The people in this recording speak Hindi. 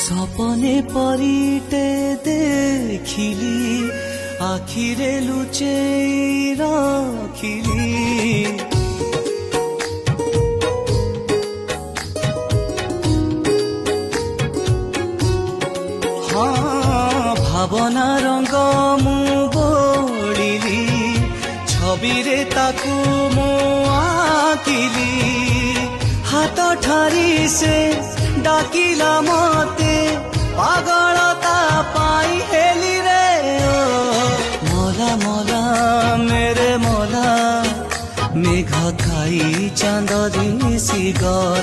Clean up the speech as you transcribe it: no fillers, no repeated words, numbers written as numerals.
सपने परिटे देखिली आखिरे लुचेई रखिली हाँ भावना रंग मु बोलिली छवि रे ताकू मु आकिली हाथ ठारी से डाकिला मते पागलता पाई हेली रे ओ मोला मोला मेरे मोला मेघ खाई चांद दिसी गल।